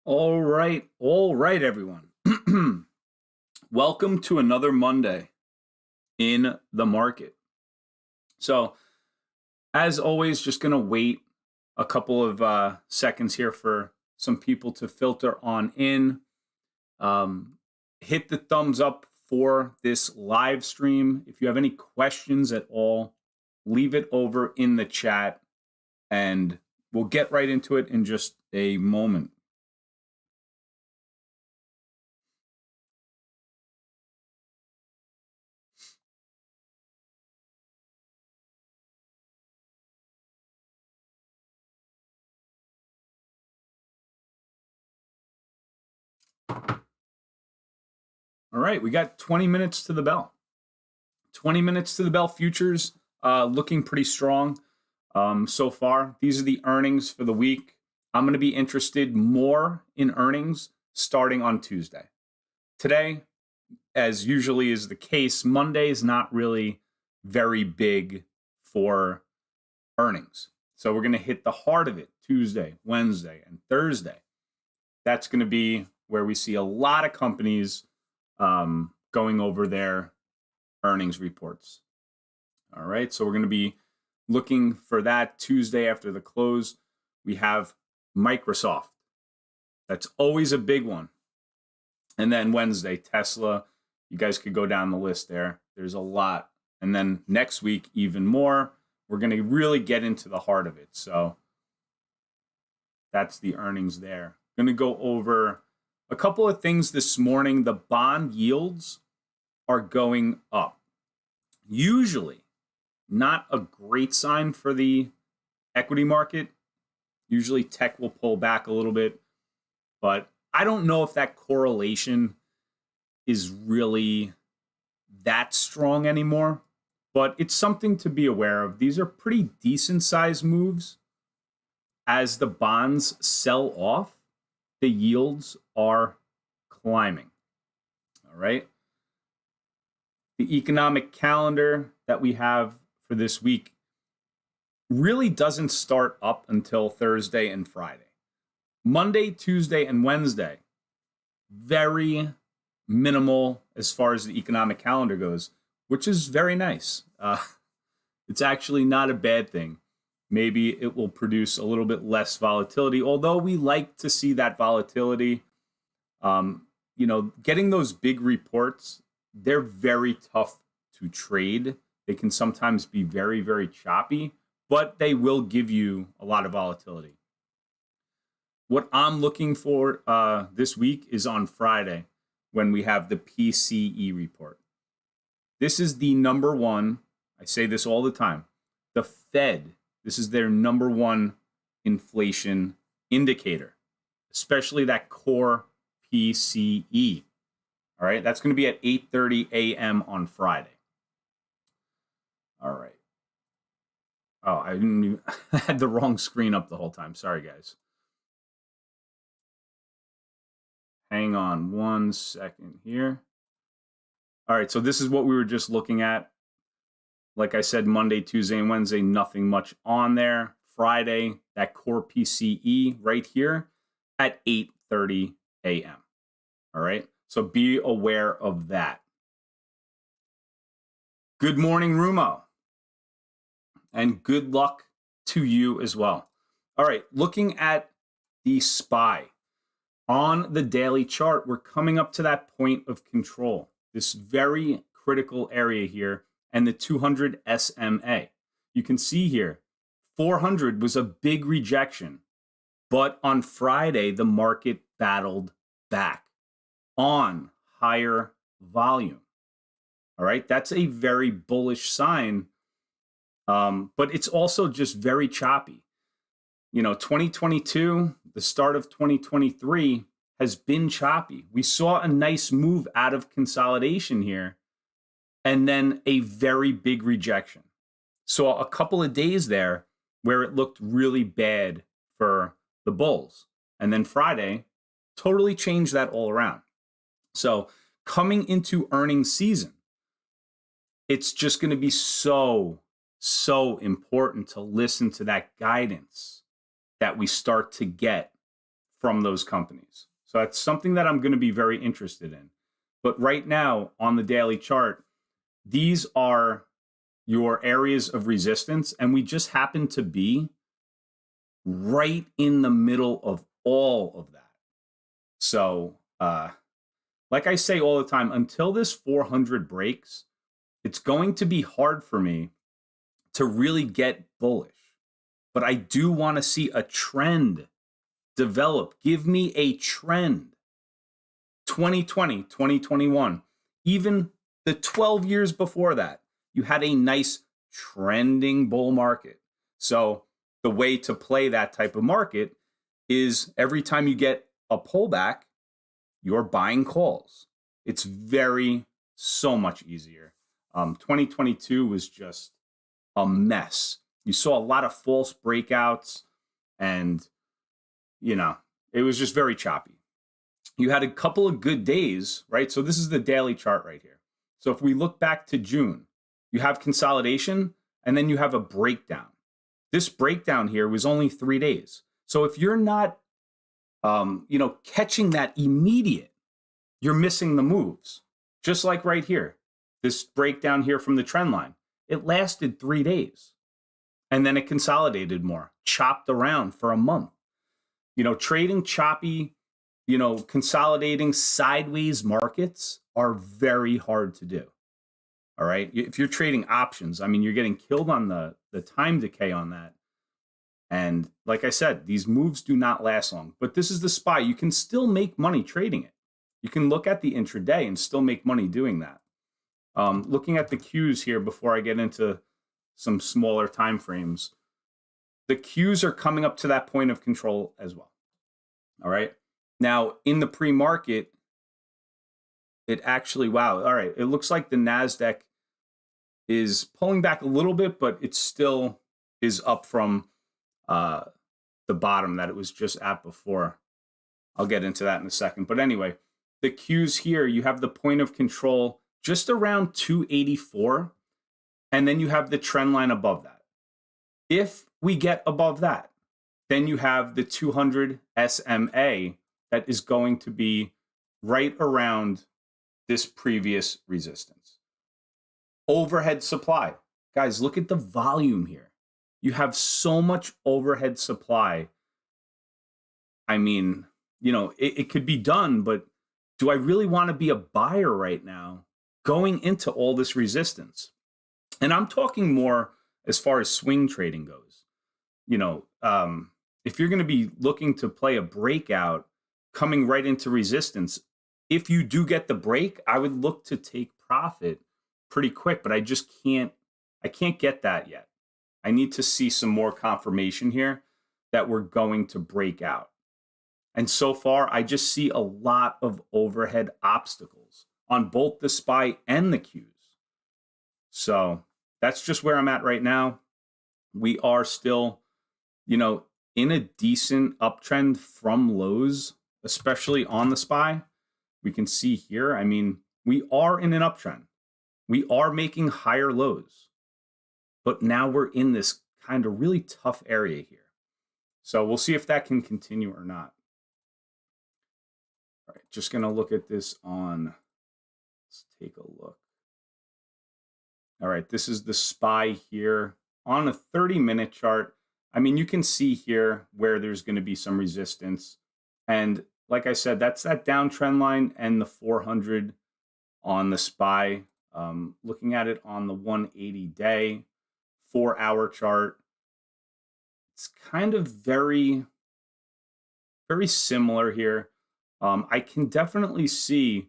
All right, everyone. Welcome to another Monday in the market. So, as always, just going to wait a couple of seconds here for some people to filter on in. Hit the thumbs up for this live stream. If you have any questions at all, leave it over in the chat and we'll get right into it in just a moment. All right, we got 20 minutes to the bell. 20 minutes to the bell futures looking pretty strong so far. These are the earnings for the week. I'm going to be interested more in earnings starting on Tuesday. Today, as usually is the case, Monday is not really very big for earnings. So we're going to hit the heart of it Tuesday, Wednesday, and Thursday. That's going to be where we see a lot of companies going over their earnings reports. All right, so we're going to be looking for that Tuesday after the close. We have Microsoft. That's always a big one. And then Wednesday, Tesla. You guys could go down the list there. There's a lot. And then next week, even more. We're going to really get into the heart of it. So that's the earnings there. Going to go over a couple of things this morning. The bond yields are going up. Usually not a great sign for the equity market. Usually tech will pull back a little bit, but I don't know if that correlation is really that strong anymore, but it's something to be aware of. These are pretty decent sized moves. As the bonds sell off, the yields are climbing. All right. The economic calendar that we have for this week really doesn't start up until Thursday and Friday. Monday, Tuesday, and Wednesday, very minimal as far as the economic calendar goes, which is very nice. It's actually not a bad thing. Maybe it will produce a little bit less volatility, although we like to see that volatility. Getting those big reports, they're very tough to trade. They can sometimes be very, very choppy, but they will give you a lot of volatility. What I'm looking for this week is on Friday when we have the PCE report. This is the number one, I say this all the time, the Fed, this is their number one inflation indicator, especially that core PCE. All right, that's going to be at 8:30 a.m. on Friday. All right. Oh, I had the wrong screen up the whole time. Sorry, guys. Hang on 1 second here. All right, so this is what we were just looking at. Like I said, Monday, Tuesday, and Wednesday, nothing much on there. Friday, that core PCE right here at 8:30 a.m. All right, so be aware of that. Good morning, Rumo. And good luck to you as well. All right, looking at the SPY. On the daily chart, we're coming up to that point of control, this very critical area here, and the 200 SMA. You can see here, 400 was a big rejection, but on Friday, the market battled back on higher volume. All right, that's a very bullish sign, but it's also just very choppy. 2022, the start of 2023 has been choppy. We saw a nice move out of consolidation here and then a very big rejection. Saw a couple of days there where it looked really bad for the bulls. And then Friday totally changed that all around. So coming into earnings season, it's just going to be so important to listen to that guidance that we start to get from those companies. So that's something that I'm going to be very interested in. But right now on the daily chart, these are your areas of resistance, and we just happen to be right in the middle of all of that. So, like I say all the time, until this 400 breaks, it's going to be hard for me to really get bullish. But I do want to see a trend develop. Give me a trend. 2020, 2021, even the 12 years before that, you had a nice trending bull market. So the way to play that type of market is every time you get a pullback, you're buying calls. It's so much easier. 2022 was just a mess. You saw a lot of false breakouts, and it was just very choppy. You had a couple of good days, right? So this is the daily chart right here. So if we look back to June, you have consolidation and then you have a breakdown. This breakdown here was only 3 days. So if you're not, catching that immediate, you're missing the moves. Just like right here, this breakdown here from the trend line, it lasted 3 days and then it consolidated more, chopped around for a month. Trading choppy, consolidating sideways markets are very hard to do. All right. If you're trading options, you're getting killed on the time decay on that. And like I said, these moves do not last long, but this is the SPY. You can still make money trading it. You can look at the intraday and still make money doing that. Looking at the Qs here before I get into some smaller time frames, the Qs are coming up to that point of control as well. All right. Now, in the pre-market, it actually, wow. All right. It looks like the NASDAQ is pulling back a little bit, but it still is up from the bottom that it was just at before. I'll get into that in a second. But anyway, the Qs here, you have the point of control just around 284. And then you have the trend line above that. If we get above that, then you have the 200 SMA that is going to be right around this previous resistance. Overhead supply. Guys, look at the volume here. You have so much overhead supply. It could be done, but do I really want to be a buyer right now going into all this resistance? And I'm talking more as far as swing trading goes. If you're going to be looking to play a breakout coming right into resistance, if you do get the break, I would look to take profit pretty quick, but I can't get that yet. I need to see some more confirmation here that we're going to break out. And so far, I just see a lot of overhead obstacles on both the SPY and the Qs. So that's just where I'm at right now. We are still, in a decent uptrend from lows, especially on the SPY. We can see here, we are in an uptrend. We are making higher lows. But now we're in this kind of really tough area here. So we'll see if that can continue or not. All right, just going to look at this on, let's take a look. All right, this is the SPY here on a 30-minute chart. You can see here where there's going to be some resistance. And like I said, that's that downtrend line and the 400 on the SPY. Looking at it on the 180-day, 4-hour chart, it's kind of very, very similar here. I can definitely see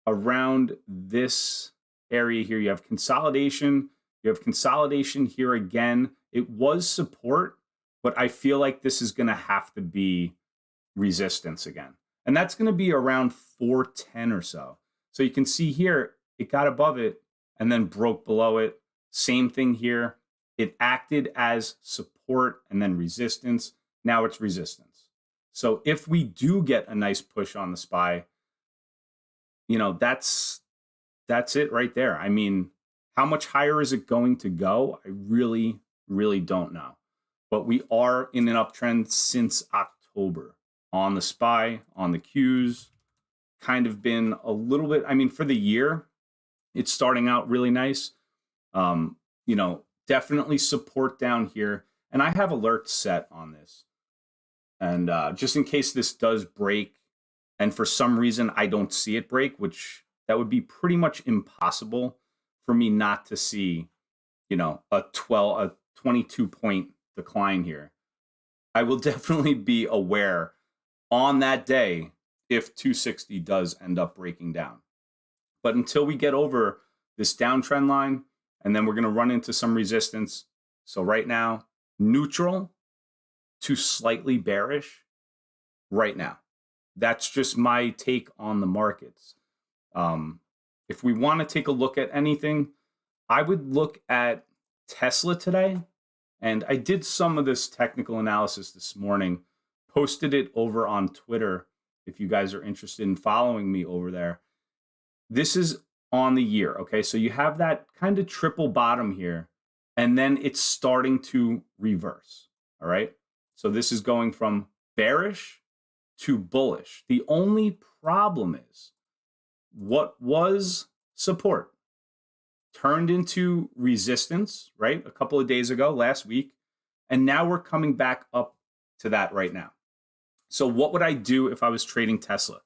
around this area here, you have consolidation. You have consolidation here again. It was support, but I feel like this is going to have to be resistance again. And that's going to be around 410 or so. So you can see here, it got above it and then broke below it. Same thing here. It acted as support and then resistance. Now it's resistance. So if we do get a nice push on the SPY, that's it right there. How much higher is it going to go? I really don't know. But we are in an uptrend since October. on the SPY, on the Qs, kind of been a little bit, I mean, for the year, it's starting out really nice. You know, definitely support down here. And I have alerts set on this. And just in case this does break, and for some reason I don't see it break, which that would be pretty much impossible for me not to see, you know, a 22 point decline here. I will definitely be aware on that day if 260 does end up breaking down. But until we get over this downtrend line, and then we're going to run into some resistance. So right now, neutral to slightly bearish right now. That's just my take on the markets. If we want to take a look at anything, I would look at Tesla today. And I did some of this technical analysis this morning, posted it over on Twitter if you guys are interested in following me over there. This is on the year, okay? So you have that kind of triple bottom here, and then it's starting to reverse, all right? So this is going from bearish to bullish. The only problem is what was support turned into resistance, right? A couple of days ago, last week, and now we're coming back up to that right now. So what would I do if I was trading Tesla?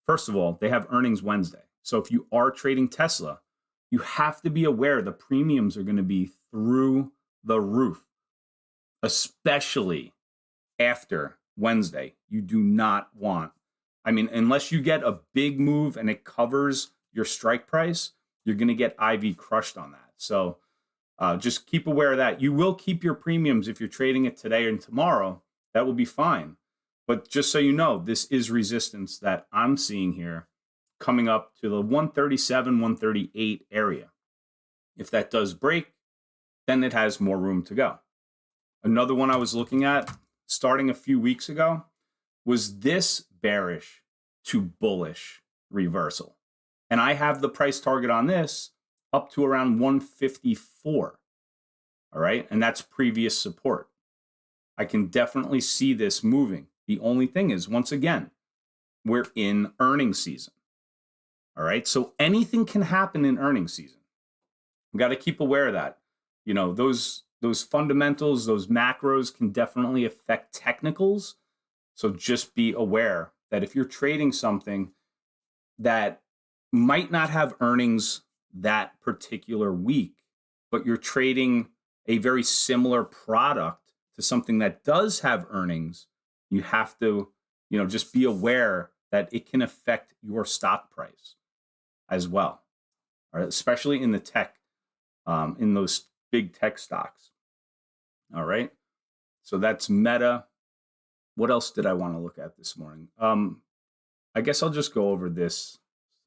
First of all, they have earnings Wednesday. So if you are trading Tesla, you have to be aware the premiums are going to be through the roof, especially after Wednesday. You do not want, I mean, unless you get a big move and it covers your strike price, you're going to get IV crushed on that. So just keep aware of that. You will keep your premiums if you're trading it today and tomorrow. That will be fine. But just so you know, this is resistance that I'm seeing here coming up to the 137, 138 area. If that does break, then it has more room to go. Another one I was looking at starting a few weeks ago was this bearish to bullish reversal. And I have the price target on this up to around 154. All right. And that's previous support. I can definitely see this moving. The only thing is, once again, we're in earnings season. All right. So anything can happen in earnings season. We got to keep aware of that. You know, those fundamentals, those macros can definitely affect technicals. So just be aware that if you're trading something that might not have earnings that particular week, but you're trading a very similar product to something that does have earnings, you have to, you know, just be aware that it can affect your stock price as well, all right? Especially in the tech, in those big tech stocks. All right. So that's Meta. What else did I want to look at this morning? I guess I'll just go over this.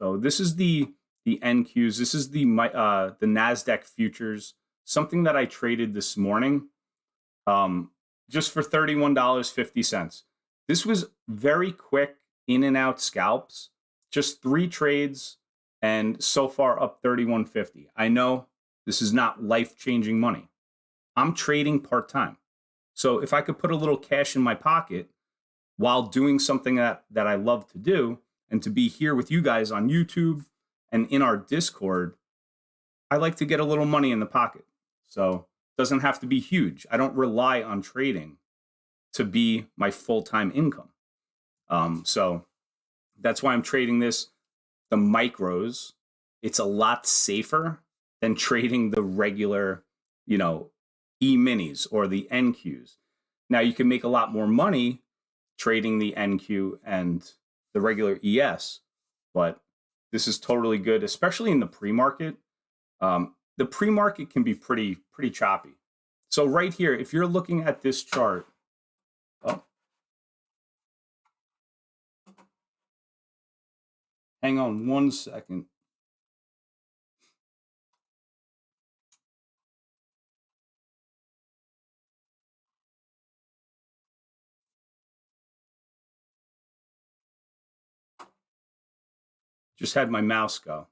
So this is the NQs. This is the NASDAQ futures, something that I traded this morning just for $31.50. This was very quick in and out scalps, just 3 trades, and so far up $31.50. I know this is not life-changing money. I'm trading part-time. So if I could put a little cash in my pocket while doing something that I love to do, and to be here with you guys on YouTube and in our Discord, I like to get a little money in the pocket. So it doesn't have to be huge. I don't rely on trading to be my full-time income. So that's why I'm trading this, the micros. It's a lot safer than trading the regular, you know, E-minis or the NQs. Now you can make a lot more money trading the NQ and the regular ES, but this is totally good, especially in the pre-market. The pre-market can be pretty choppy. So right here, if you're looking at this chart, hang on one second. Just had my mouse go.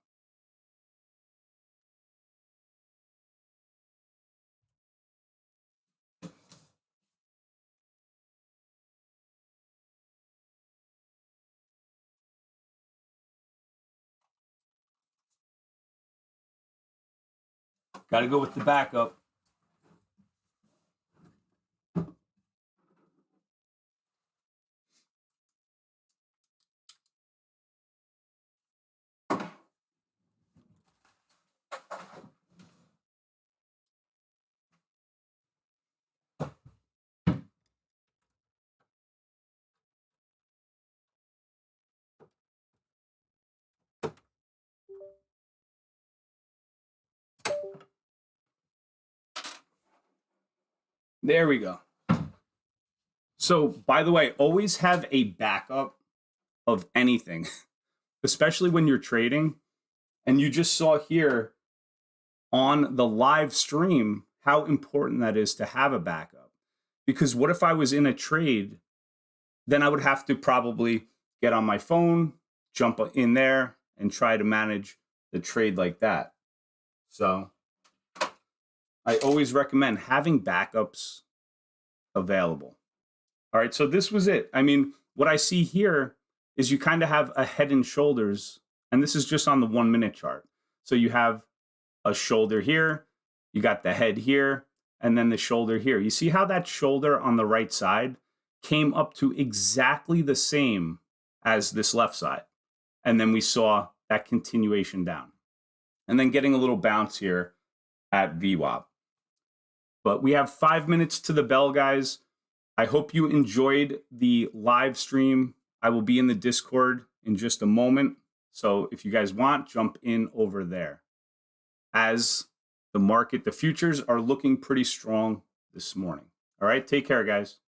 Got to go with the backup. There we go. So, by the way, always have a backup of anything, especially when you're trading. And you just saw here on the live stream how important that is to have a backup. Because what if I was in a trade? Then I would have to probably get on my phone, jump in there, and try to manage the trade like that. So I always recommend having backups available. All right, so this was it. I mean, what I see here is you kind of have a head and shoulders, and this is just on the 1 minute chart. So you have a shoulder here, you got the head here, and then the shoulder here. You see how that shoulder on the right side came up to exactly the same as this left side. And then we saw that continuation down. And then getting a little bounce here at VWAP. But we have 5 minutes to the bell, guys. I hope you enjoyed the live stream. I will be in the Discord in just a moment. So if you guys want, jump in over there. As the market, the futures are looking pretty strong this morning. All right, take care, guys.